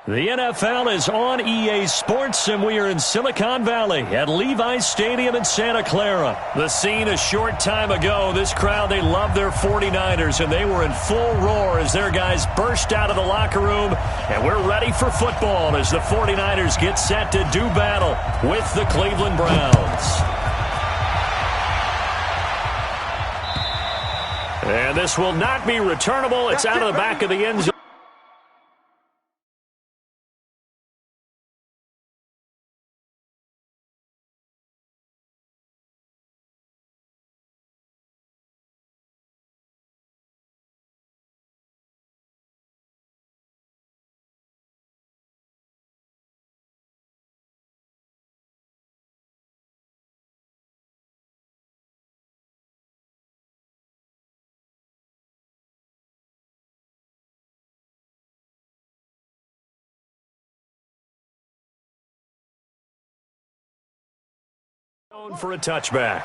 The NFL is on EA Sports, and we are in Silicon Valley at Levi's Stadium in Santa Clara. The scene a short time ago. This crowd, they love their 49ers, and they were in full roar as their guys burst out of the locker room. And we're ready for football as the 49ers get set to do battle with the Cleveland Browns. And this will not be returnable. It's out of the back of the end zone. For a touchback.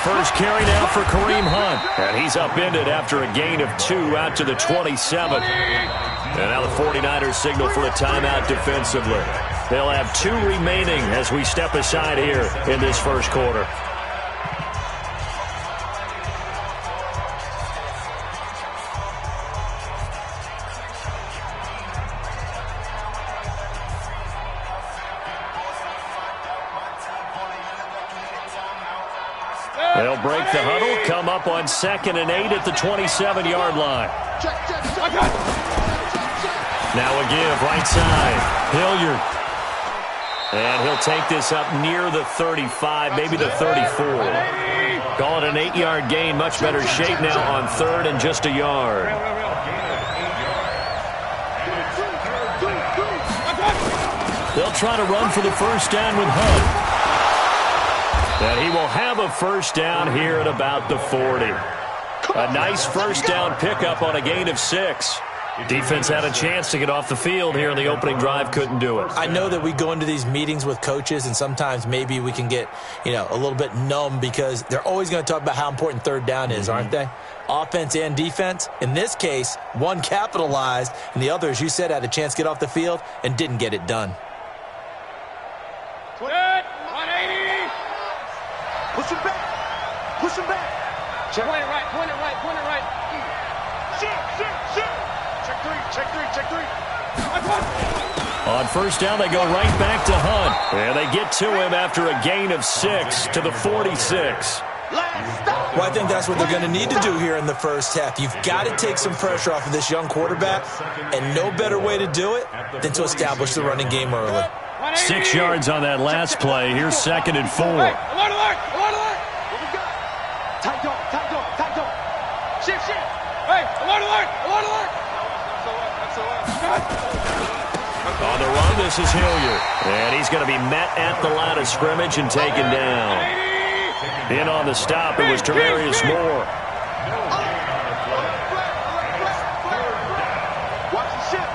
First carry now for Kareem Hunt. And he's upended after a gain of 2 out to the 27. And now the 49ers signal for a timeout defensively. They'll have 2 remaining as we step aside here in this first quarter. They'll break the huddle, come up on 2nd and 8 at the 27-yard line. Now a give, right side. Hilliard. And he'll take this up near the 35, maybe the 34. Call it an 8-yard gain, much better shape now on 3rd and just a yard. They'll try to run for the first down with Hunt. And he will have a first down here at about the 40. A nice first down pickup on a gain of 6. Defense had a chance to get off the field here in the opening drive, couldn't do it. I know that we go into these meetings with coaches, and sometimes maybe we can get, a little bit numb because they're always going to talk about how important 3rd down is, aren't they? Offense and defense. In this case, one capitalized, and the other, as you said, had a chance to get off the field and didn't get it done. Push him back. Push him back. Check. Point it right. Point it right. Point it right. Shoot. Check 3. On first down, they go right back to Hunt. And they get to him after a gain of 6 to the 46. Well, I think that's what they're going to need to do here in the first half. You've got to take some pressure off of this young quarterback, and no better way to do it than to establish the running game early. 6 yards on that last play. Here's 2nd and 4. Alert. Tight dog. Shift. Hey, alert. On the run, this is Hilliard. And he's going to be met at the line of scrimmage and taken down. In on the stop, it was Termarius Moore. Watch the shift.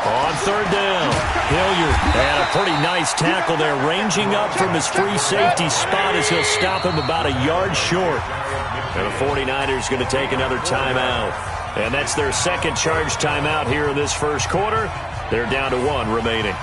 On 3rd down, Hilliard. And a pretty nice tackle there, ranging up from his free safety spot as he'll stop him about a yard short. And the 49ers going to take another timeout. And that's their 2nd charge timeout here in this first quarter. They're down to 1 remaining.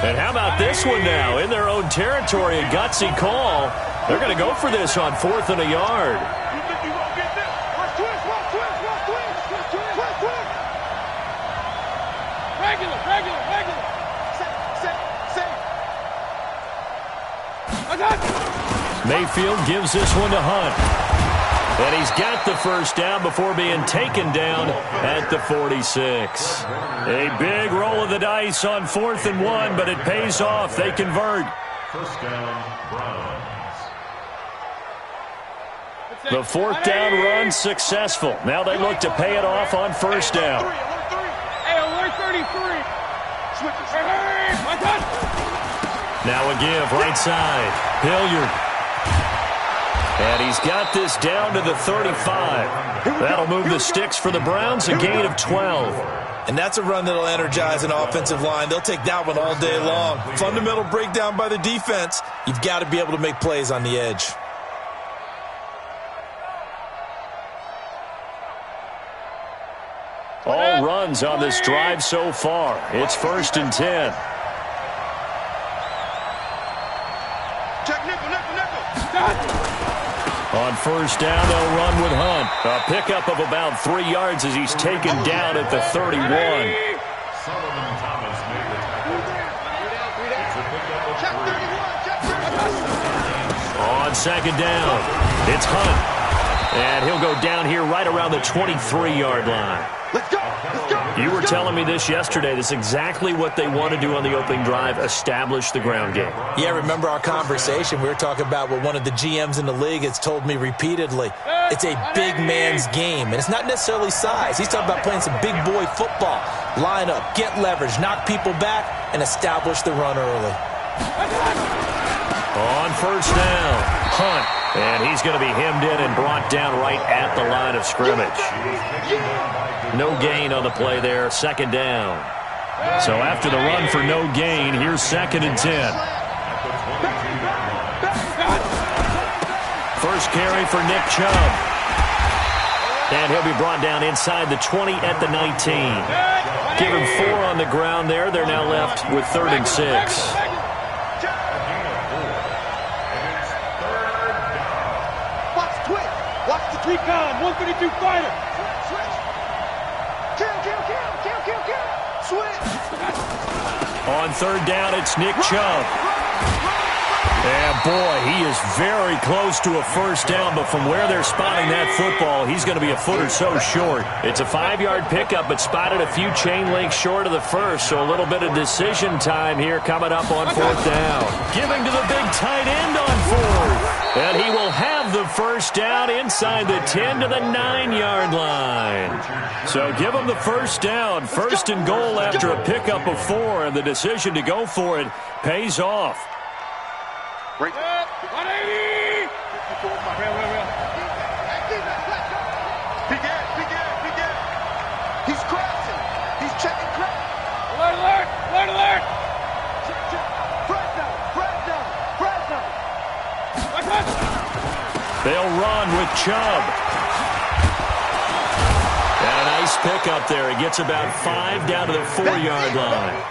And how about this one now? In their own territory, a gutsy call. They're going to go for this on 4th and a yard. Mayfield gives this one to Hunt. And he's got the first down before being taken down at the 46. A big roll of the dice on 4th and 1, but it pays off. They convert. First down, Browns. The 4th down run successful. Now they look to pay it off on first down. Hey, alert 33. Now a give right side. Hilliard. And he's got this down to the 35. That'll move the sticks for the Browns, a gain of 12. And that's a run that'll energize an offensive line. They'll take that one all day long. Fundamental breakdown by the defense. You've got to be able to make plays on the edge. All runs on this drive so far. It's 1st and 10. Check nickel. On first down, they'll run with Hunt. A pickup of about 3 yards as he's taken down at the 31. Solomon Thomas made the tackle. It's a pickup of 3. On second down, it's Hunt. And he'll go down here right around the 23-yard line. Let's go. Let's go. You were telling me this yesterday. This is exactly what they want to do on the opening drive, establish the ground game. Yeah, remember our conversation? We were talking about what one of the GMs in the league has told me repeatedly. It's a big man's game, and it's not necessarily size. He's talking about playing some big boy football. Line up, get leverage, knock people back, and establish the run early. On first down, Hunt. And he's going to be hemmed in and brought down right at the line of scrimmage. No gain on the play there, second down. So after the run for no gain, here's 2nd and 10. First carry for Nick Chubb. And he'll be brought down inside the 20 at the 19. Give him 4 on the ground there. They're now left with 3rd and 6. Recon, 132 fighter. Switch. Kill. Switch. On third down, it's Nick Chubb. And boy, he is very close to a first down, but from where they're spotting that football, he's going to be a foot or so short. It's a 5-yard pickup, but spotted a few chain links short of the first, so a little bit of decision time here coming up on 4th down. Giving to the big tight end on 4th. And he will have the first down inside the 10 to the 9-yard line. So give him the first down. 1st and goal after a pickup of 4, and the decision to go for it pays off. Break. 180. Peek in. He's crashing. He's checking crack. Alert. Press down. They'll run with Chubb. And a nice pickup there. He gets about 5 down to the 4-yard line.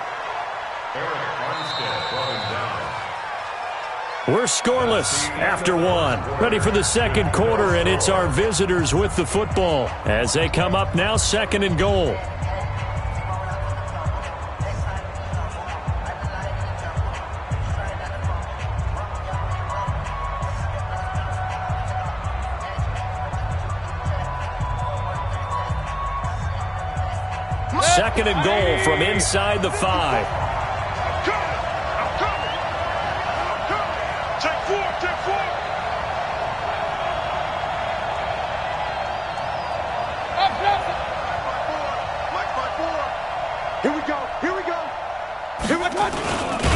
We're scoreless after 1. Ready for the second quarter, and it's our visitors with the football as they come up now 2nd and goal. Second and goal from inside the 5.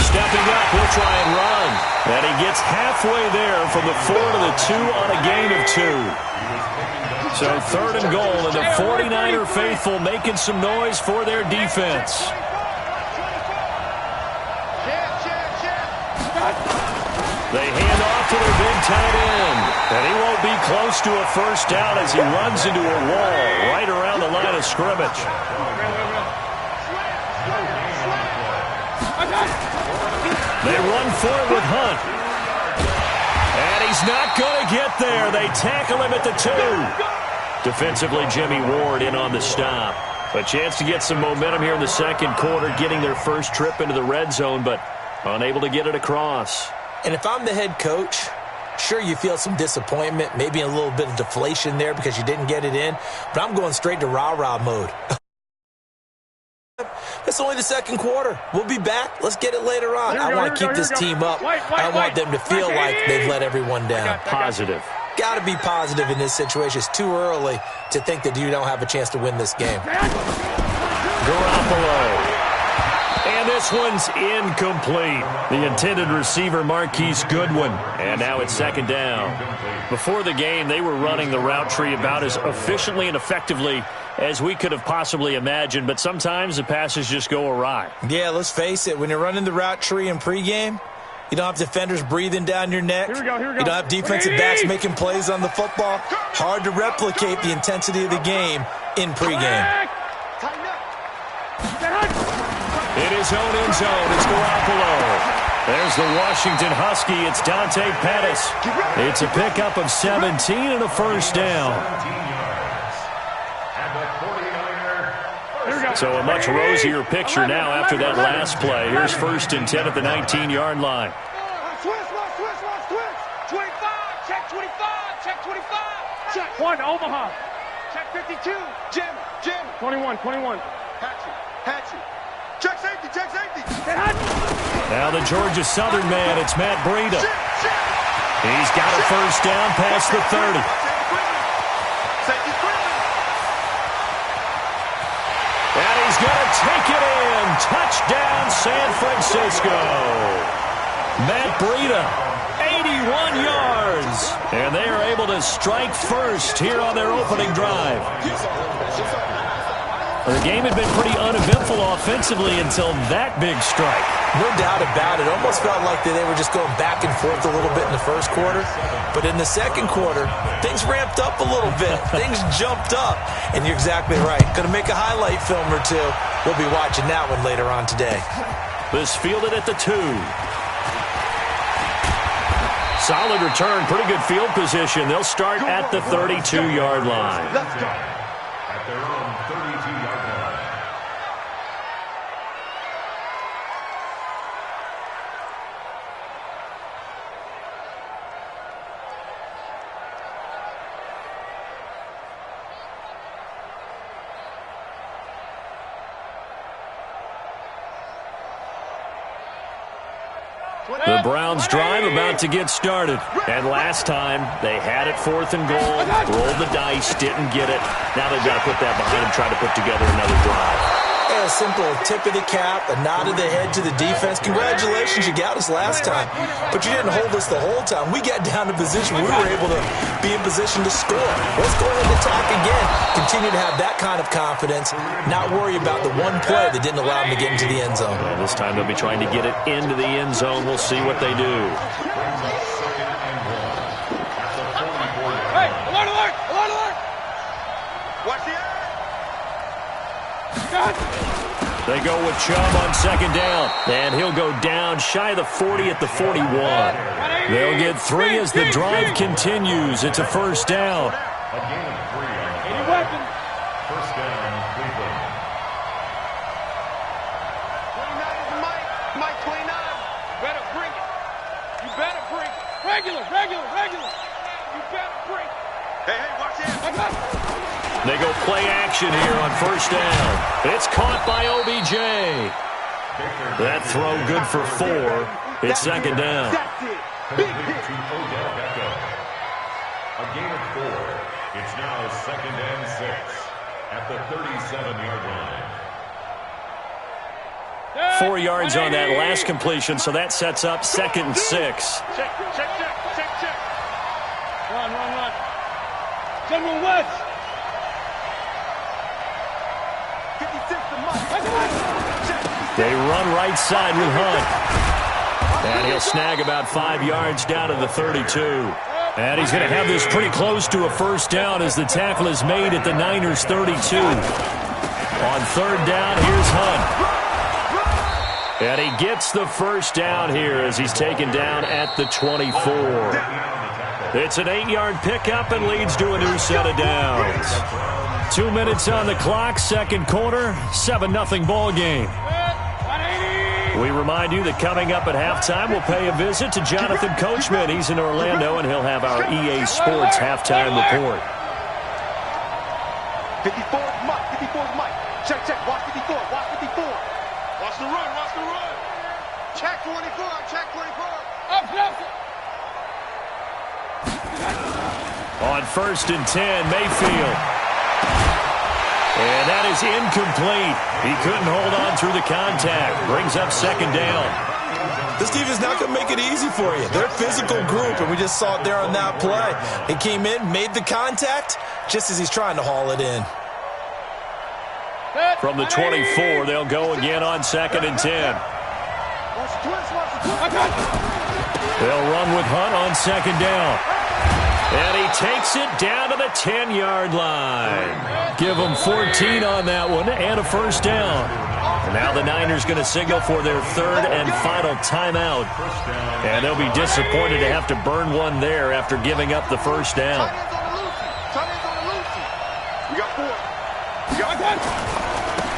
Stepping up, he'll try and run. And he gets halfway there from the 4 to the 2 on a gain of 2. So 3rd and goal, and the 49er faithful making some noise for their defense. They hand off to their big tight end. And he won't be close to a first down as he runs into a wall right around the line of scrimmage. They run forward with Hunt. And he's not going to get there. They tackle him at the 2. Defensively, Jimmy Ward in on the stop. A chance to get some momentum here in the second quarter, getting their first trip into the red zone, but unable to get it across. And if I'm the head coach, Sure, you feel some disappointment, maybe a little bit of deflation there because you didn't get it in, but I'm going straight to rah-rah mode. It's only the second quarter. We'll be back. Let's get it later on. I want to keep this team up. I want them to feel like they've let everyone down. Positive. Got to be positive in this situation. It's too early to think that you don't have a chance to win this game. Garoppolo. And this one's incomplete. The intended receiver, Marquise Goodwin. And now it's second down. Before the game, they were running the route tree about as efficiently and effectively as we could have possibly imagined, but sometimes the passes just go awry. Yeah, let's face it. When you're running the route tree in pregame, you don't have defenders breathing down your neck. Here we go. You don't have defensive backs making plays on the football. Hard to replicate the intensity of the game in pregame. In his own end zone, it's Garoppolo. There's the Washington Husky. It's Dante Pettis. It's a pickup of 17 and a first down. So a much rosier picture now after that last play. Here's 1st and 10 at the 19-yard line. Switch. 25. Check 25. Check 25. Check 1. Omaha. Check 52. Jim. 21. Hatchet. Check safety. Now the Georgia Southern man, it's Matt Breida. He's got a first down past the 30. And he's going to take it in. Touchdown, San Francisco. Matt Breida, 81 yards. And they are able to strike first here on their opening drive. The game had been pretty uneventful offensively until that big strike. No doubt about it. Almost felt like they were just going back and forth a little bit in the first quarter. But in the second quarter, things ramped up a little bit. Things jumped up. And you're exactly right. Going to make a highlight film or two. We'll be watching that one later on today. This fielded at the 2. Solid return. Pretty good field position. They'll start at the 32-yard line. Let's go. At their own 32-yard line. The Browns drive about to get started. And last time, they had it 4th and goal, rolled the dice, didn't get it. Now they've got to put that behind them, try to put together another drive. Yeah, a simple tip of the cap, a nod of the head to the defense. Congratulations, you got us last time. But you didn't hold us the whole time. We got down to position. We were able to be in position to score. Let's go ahead and attack again. Continue to have that kind of confidence, not worry about the one play that didn't allow them to get into the end zone. And this time they'll be trying to get it into the end zone. We'll see what they do. Hey, alert! Watch the eye. They go with Chubb on second down. And he'll go down shy of the 40 at the 41. They'll get 3 as the drive continues. It's a first down. A gain of 3 on the Any play. weapon. First down, Cleveland. 29 is Mike 29. You better bring it. Regular. You better bring it. Hey, watch this. They go play action here on first down. It's caught by OBJ. That throw good for 4. It's second down. That's it. Complete to Odell Beckham. A gain of 4. It's now 2nd and 6 at the 37-yard line. 4 yards on that last completion, so that sets up 2nd and 6. Check. Run. General West. 56 to Mike. They run right side with Hunt. And he'll snag about 5 yards down to the 32. And he's going to have this pretty close to a first down as the tackle is made at the Niners' 32. On third down, here's Hunt. And he gets the first down here as he's taken down at the 24. It's an 8-yard pickup and leads to a new set of downs. 2 minutes on the clock, second quarter, 7-0 ball game. We remind you that coming up at halftime, we'll pay a visit to Jonathan Coachman. He's in Orlando, and he'll have our EA Sports halftime report. 54 Mike. 54 Mike. Check, check. Watch 54. Watch 54. Watch the run. Watch the run. Check 24. Check 24. Up, up. On 1st and 10, Mayfield. And that is incomplete. He couldn't hold on through the contact. Brings up 2nd down. This defense is not going to make it easy for you. They're a physical group, and we just saw it there on that play. He came in, made the contact, just as he's trying to haul it in. From the 24, they'll go again on 2nd and 10. They'll run with Hunt on 2nd down. And he takes it down to the 10-yard line. Give him 14 on that one and a 1st down. And now the Niners going to signal for their 3rd and final timeout. And they'll be disappointed to have to burn one there after giving up the 1st down.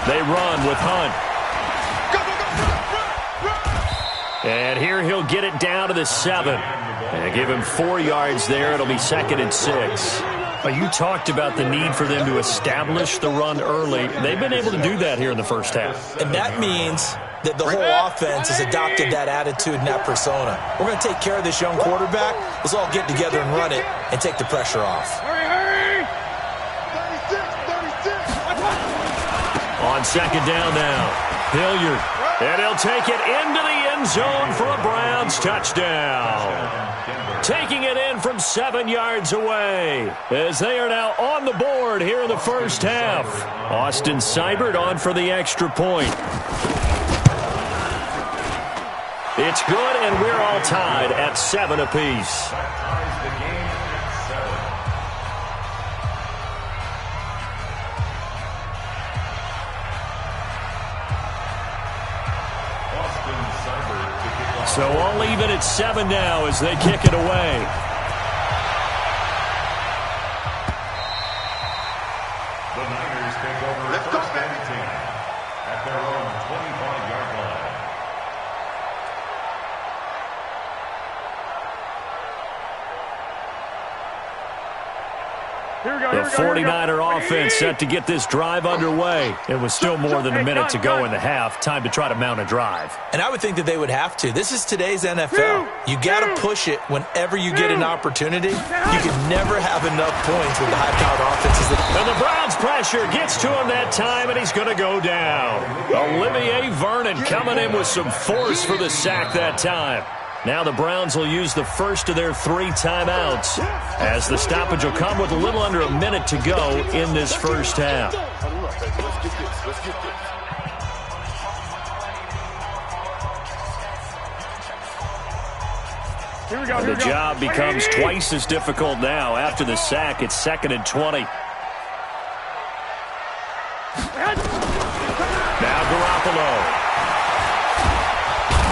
They run with Hunt. And here he'll get it down to the 7. And give him 4 yards there. It'll be 2nd and 6. You talked about the need for them to establish the run early. They've been able to do that here in the first half. And that means that the whole offense has adopted that attitude and that persona. We're going to take care of this young quarterback. Let's all get together and run it and take the pressure off. Hurry! 36. On 2nd down now, Hilliard. And he'll take it into the end zone for a Browns touchdown. Taking it in from 7 yards away as they are now on the board here in the first half. Austin Seibert on for the extra point. It's good, and we're all tied at 7 apiece. So all even at 7 now as they kick it away. The Niners take over first and 10 at their own 25-yard line. The 49er offense set to get this drive underway. It was still more than a minute to go in the half. Time to try to mount a drive. And I would think that they would have to. This is today's NFL. You got to push it whenever you get an opportunity. You can never have enough points with the high-powered offenses. And the Browns pressure gets to him that time, and he's going to go down. Olivier Vernon coming in with some force for the sack that time. Now the Browns will use the first of their 3 timeouts as the stoppage will come with a little under a minute to go in this first half. The job becomes twice as difficult now. After the sack, it's 2nd and 20. Now Garoppolo.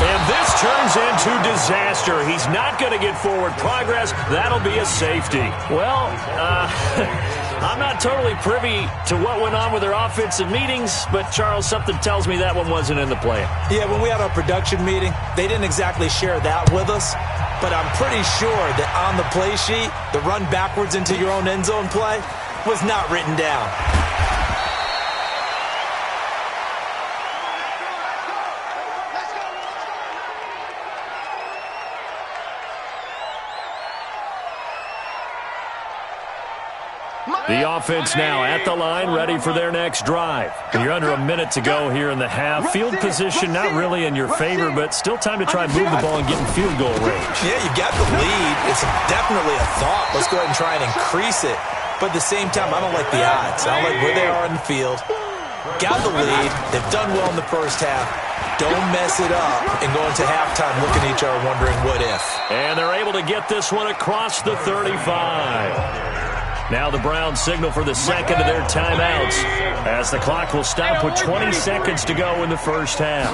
And this turns into disaster. He's not going to get forward progress. That'll be a safety. Well, I'm not totally privy to what went on with their offensive meetings, but, Charles, something tells me that one wasn't in the plan. Yeah, when we had our production meeting, they didn't exactly share that with us, but I'm pretty sure that on the play sheet, the run backwards into your own end zone play was not written down. The offense now at the line, ready for their next drive. You're under a minute to go here in the half. Field position not really in your favor, but still time to try and move the ball and get in field goal range. Yeah, you got the lead. It's definitely a thought. Let's go ahead and try and increase it. But at the same time, I don't like the odds. I don't like where they are in the field. Got the lead. They've done well in the first half. Don't mess it up and go into halftime looking at each other wondering what if. And they're able to get this one across the 35. Now the Browns signal for the second of their timeouts as the clock will stop with 20 seconds to go in the first half.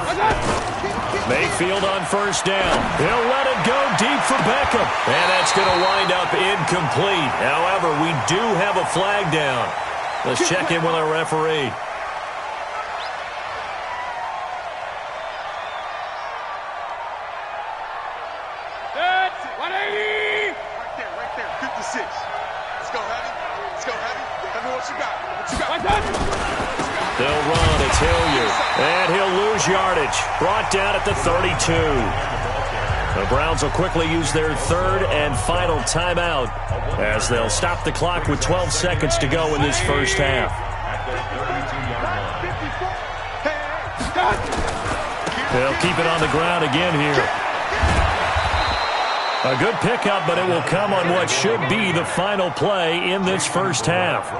Mayfield on first down. He'll let it go deep for Beckham. And that's going to wind up incomplete. However, we do have a flag down. Let's check in with our referee. 6. Let's go, Heavy. Let's go, Heavy. Tell me what you got. What you got? They'll run. It's Hilliard. And he'll lose yardage. Brought down at the 32. The Browns will quickly use their third and final timeout as they'll stop the clock with 12 seconds to go in this first half. They'll keep it on the ground again here. A good pickup, but it will come on what should be the final play in this first half.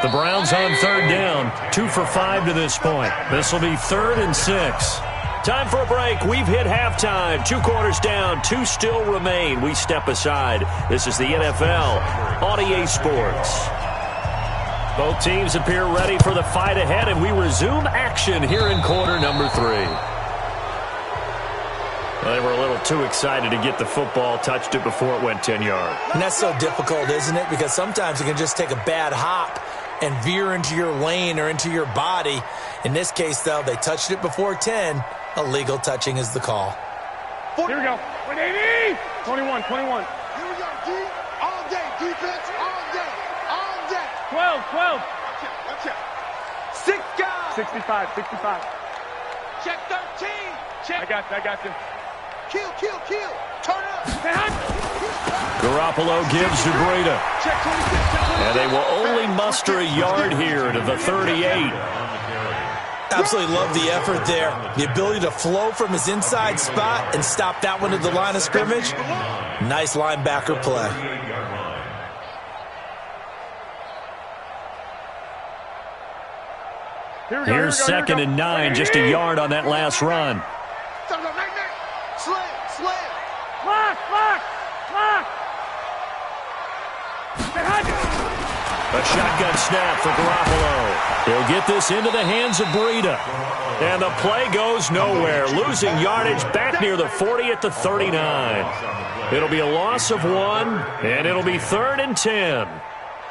The Browns on third down, 2 for 5 to this point. This will be 3rd and 6. Time for a break. We've hit halftime. 2 quarters down, 2 still remain. We step aside. This is the NFL on EA Sports. Both teams appear ready for the fight ahead, and we resume action here in quarter number 3. They were a little too excited to get the football, touched it before it went 10 yards. And that's so difficult, isn't it? Because sometimes you can just take a bad hop and veer into your lane or into your body. In this case, though, they touched it before 10. Illegal touching is the call. Here we go. 180. 21. Here we go, D. All day. Defense. All day. All day. 12. Watch out. 6 guys. 65. Check 13. Check. I got you. Kill. Turn up. Garoppolo gives to Breida. Check 26. And they will only muster a yard here to the 38. Absolutely love the effort there. The ability to flow from his inside spot and stop that one at the line of scrimmage. Nice linebacker play. Here's 2nd and 9, just a yard on that last run. Slam. A shotgun snap for Garoppolo. He'll get this into the hands of Breida. And the play goes nowhere. Losing yardage back near the 40 at the 39. It'll be a loss of 1, and it'll be 3rd and 10.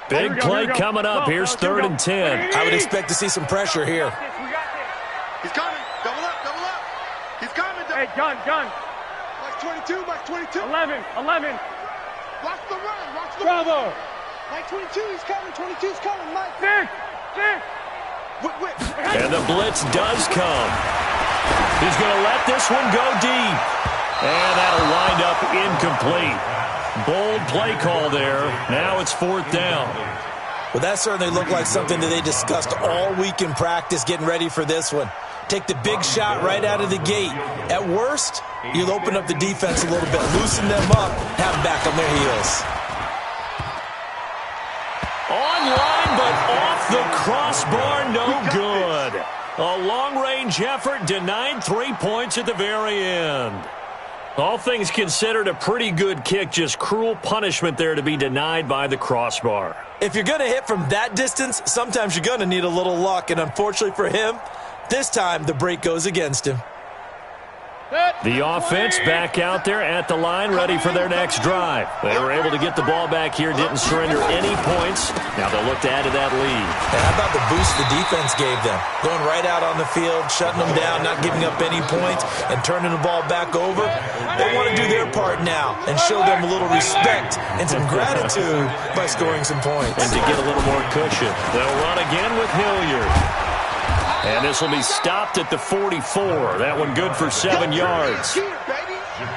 Big play coming up. Here's 3rd and 10. I would expect to see some pressure here. He's coming. Double up. He's coming. Hey, gun. Max 22. 11. Watch the run. Bravo. Mike 22, he's coming. 22's coming, Mike. Six. Whip. And the blitz does come. He's going to let this one go deep. And that'll wind up incomplete. Bold play call there. Now it's 4th down. Well, that certainly looked like something that they discussed all week in practice getting ready for this one. Take the big shot right out of the gate. At worst, you'll open up the defense a little bit, loosen them up, have them back on their heels. Online, but off the crossbar, no good. A long-range effort denied 3 points at the very end. All things considered, a pretty good kick, just cruel punishment there to be denied by the crossbar. If you're going to hit from that distance, sometimes you're going to need a little luck, and unfortunately for him, this time the break goes against him. The offense back out there at the line, ready for their next drive. They were able to get the ball back here, didn't surrender any points. Now they'll look to add to that lead. And how about the boost the defense gave them? Going right out on the field, shutting them down, not giving up any points, and turning the ball back over. They want to do their part now and show them a little respect and some gratitude by scoring some points. And to get a little more cushion, they'll run again with Hilliard. And this will be stopped at the 44. That one good for 7 yards.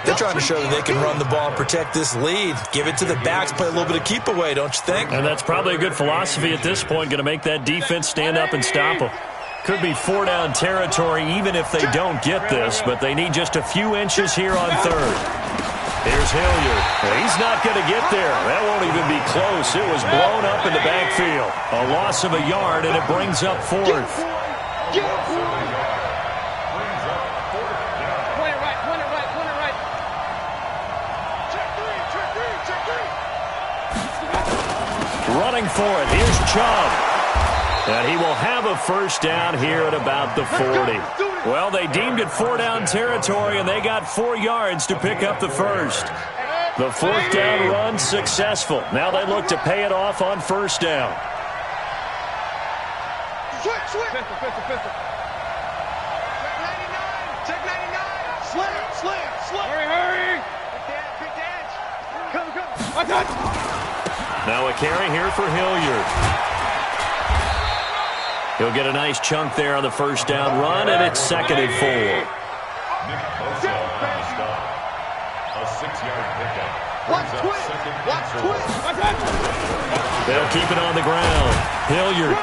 They're trying to show that they can run the ball and protect this lead. Give it to the backs, play a little bit of keep away, don't you think? And that's probably a good philosophy at this point, going to make that defense stand up and stop them. Could be 4-down territory even if they don't get this, but they need just a few inches here on 3rd. Here's Hilliard. He's not going to get there. That won't even be close. It was blown up in the backfield. A loss of a yard, and it brings up 4th. Point it right. Check 3. Running for it. Here's Chubb. And he will have a first down here at about the 40. Well, they deemed it 4-down territory, and they got 4 yards to pick up the first. The 4th down run successful. Now they look to pay it off on 1st down. Pistol. Check 99. Slam. Hurry. Big dash. Come. I got you. Now a carry here for Hilliard. He'll get a nice chunk there on the first down run, and it's 2nd and 4. Nick Bosa on the stop. A 6-yard pickup. Watch twist. They'll keep it on the ground. Hilliard.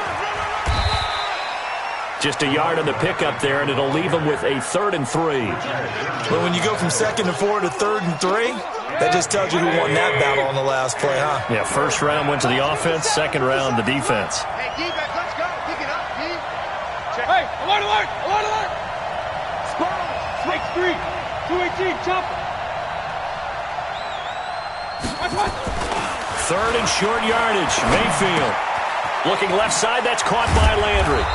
Just a yard on the pickup there, and it'll leave them with a 3rd and 3. But when you go from 2nd and 4 to 3rd and 3, that just tells you who won that battle on the last play, huh? Yeah, first round went to the offense, second round the defense. Hey, defense, let's go. Pick it up, D. Hey, alert. Spawn, Snake Street, 218, jump. Watch. 3rd and short yardage. Mayfield. Looking left side, that's caught by Landry.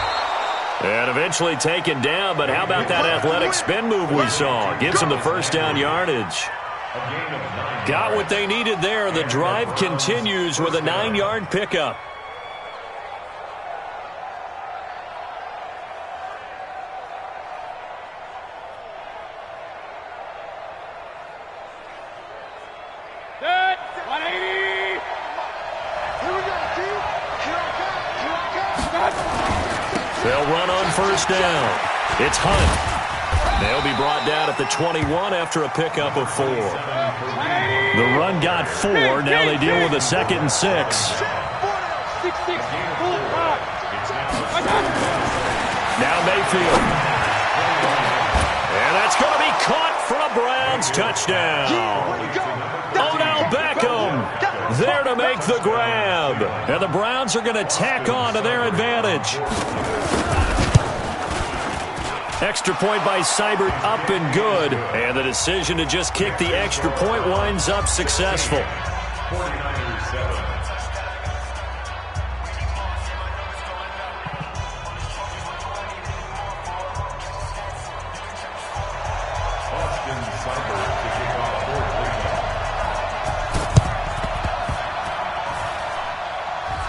And eventually taken down, but how about that athletic spin move we saw? Gives them the first down yardage. Got what they needed there. The drive continues with a 9-yard pickup. They'll run on first down. It's Hunt. They'll be brought down at the 21 after a pickup of 4. The run got 4. Now they deal with a 2nd and 6. Now Mayfield. And that's going to be caught for a Browns touchdown. Odell Beckham there to make the grab. And the Browns are going to tack on to their advantage. Extra point by Seibert up and good. And the decision to just kick the extra point winds up successful. 49ers 7. Austin Seibert to kick off for Cleveland.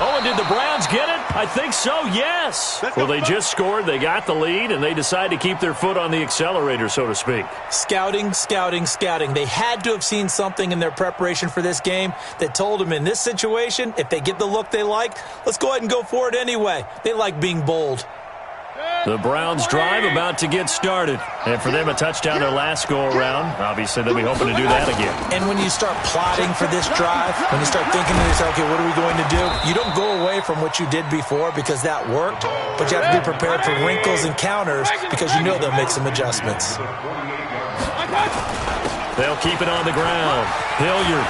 Oh, and did the Browns get it? I think so, yes. Well, they just scored, they got the lead, and they decide to keep their foot on the accelerator, so to speak. Scouting. They had to have seen something in their preparation for this game that told them in this situation, if they get the look they like, let's go ahead and go for it anyway. They like being bold. The Browns drive about to get started. And for them, a touchdown their last go-around. Obviously, they'll be hoping to do that again. And when you start plotting for this drive, when you start thinking to yourself, okay, what are we going to do? You don't go away from what you did before because that worked, but you have to be prepared for wrinkles and counters because you know they'll make some adjustments. They'll keep it on the ground. Hilliard.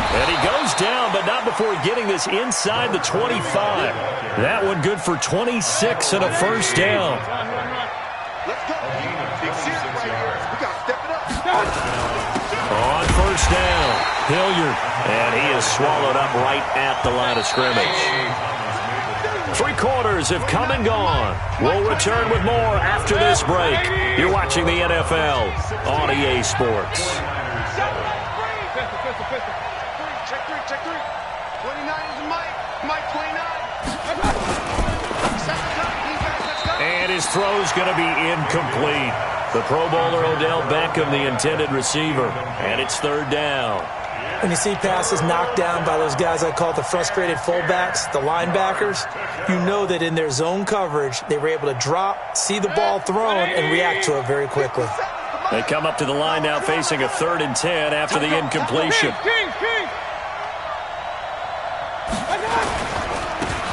And he goes down, but not before getting this inside the 25. That one good for 26 and a first down. Let's go. Big shit right here. We got to step it up. On first down, Hilliard. And he is swallowed up right at the line of scrimmage. 3 quarters have come and gone. We'll return with more after this break. You're watching the NFL on EA Sports. Check 3. 29 is Mike 29. And his throw's going to be incomplete. The Pro Bowler Odell Beckham, the intended receiver. And it's 3rd down. When you see passes knocked down by those guys I call the frustrated fullbacks, the linebackers, you know that in their zone coverage, they were able to drop, see the ball thrown, and react to it very quickly. They come up to the line now facing a 3rd and 10 after the incompletion.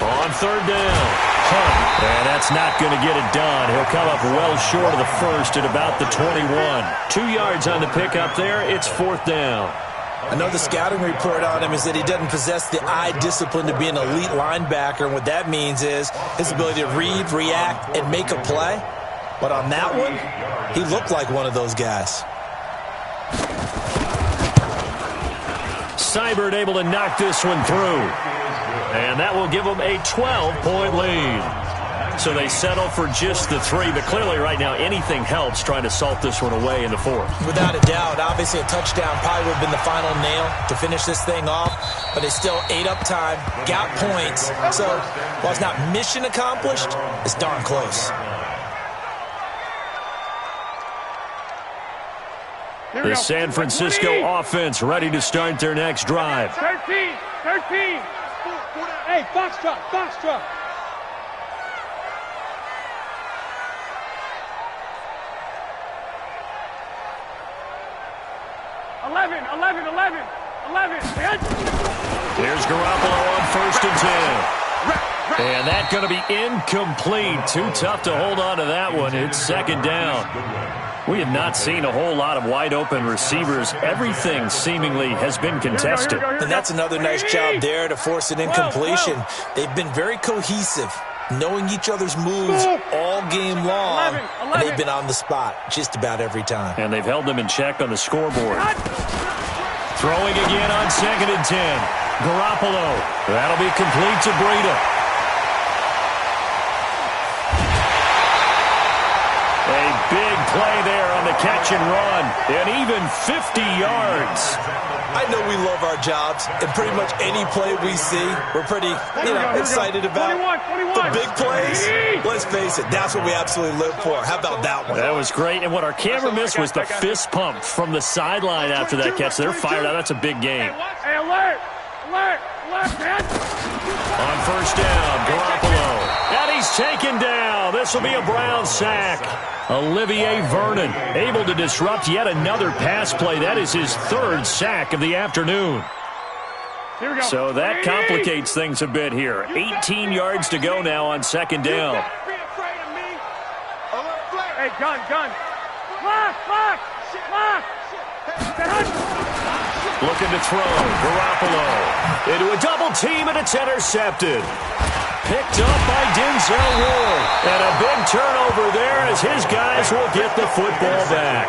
On 3rd down, Hunt. And that's not going to get it done. He'll come up well short of the first at about the 21. 2 yards on the pickup there. It's 4th down. I know the scouting report on him is that he doesn't possess the eye discipline to be an elite linebacker. And what that means is his ability to read, react, and make a play. But on that one, he looked like one of those guys. Seibert able to knock this one through. And that will give them a 12-point lead. So they settle for just the 3. But clearly right now anything helps trying to salt this one away in the 4th. Without a doubt. Obviously a touchdown probably would have been the final nail to finish this thing off. But they still ate up time, got points. So while it's not mission accomplished, it's darn close. The San Francisco offense ready to start their next drive. 13. Hey, foxtrot. 11. Here's Garoppolo on 1st and 10. And that's going to be incomplete. Too tough to hold on to that one. It's 2nd down. We have not seen a whole lot of wide-open receivers. Everything seemingly has been contested. And that's another nice job there to force an incompletion. They've been very cohesive, knowing each other's moves all game long, and they've been on the spot just about every time. And they've held them in check on the scoreboard. Throwing again on 2nd and 10. Garoppolo. That'll be complete to Breida. A big play there on the catch and run, and even 50 yards. I know we love our jobs, and pretty much any play we see, we're pretty, excited about. 21. The big plays, let's face it, that's what we absolutely live for. How about that one? That was great, and what our camera missed was the fist pump from the sideline after that catch. They're fired out. That's a big game. Hey, alert, man. On 1st down, Garoppolo. And he's taken down. This will be a Brown sack. Olivier Vernon able to disrupt yet another pass play. That is his 3rd sack of the afternoon. Here we go. So that complicates things a bit here. 18 yards to go now on 2nd down. Be afraid of me. Hey, gun. Lock. Looking to throw. Garoppolo into a double team, and it's intercepted. Picked up by Denzel Ward. And a big turnover there as his guys will get the football back.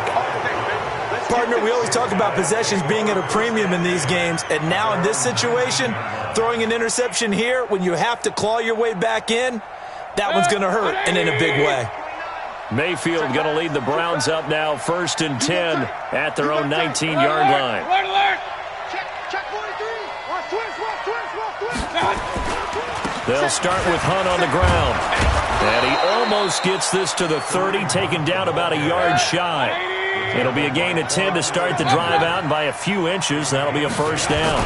Partner, we always talk about possessions being at a premium in these games, and now in this situation, throwing an interception here when you have to claw your way back in, that one's going to hurt, and in a big way. Mayfield going to lead the Browns up now, 1st and 10 at their own 19-yard line. Alert. Check 43. Watch twist. They'll start with Hunt on the ground. And he almost gets this to the 30, taken down about a yard shy. It'll be a gain of 10 to start the drive out, and by a few inches, that'll be a 1st down.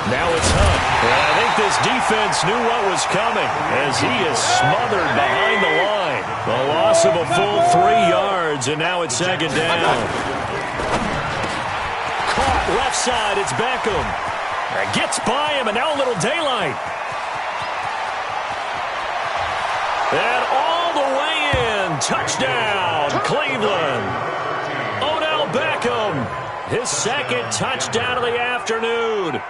Now it's Hunt. And I think this defense knew what was coming as he is smothered behind the line. The loss of a full 3 yards, and now it's 2nd down. Caught left side, it's Beckham. Gets by him, and now a little daylight. And all the way in. Touchdown, Cleveland. Odell Beckham, his 2nd touchdown of the afternoon.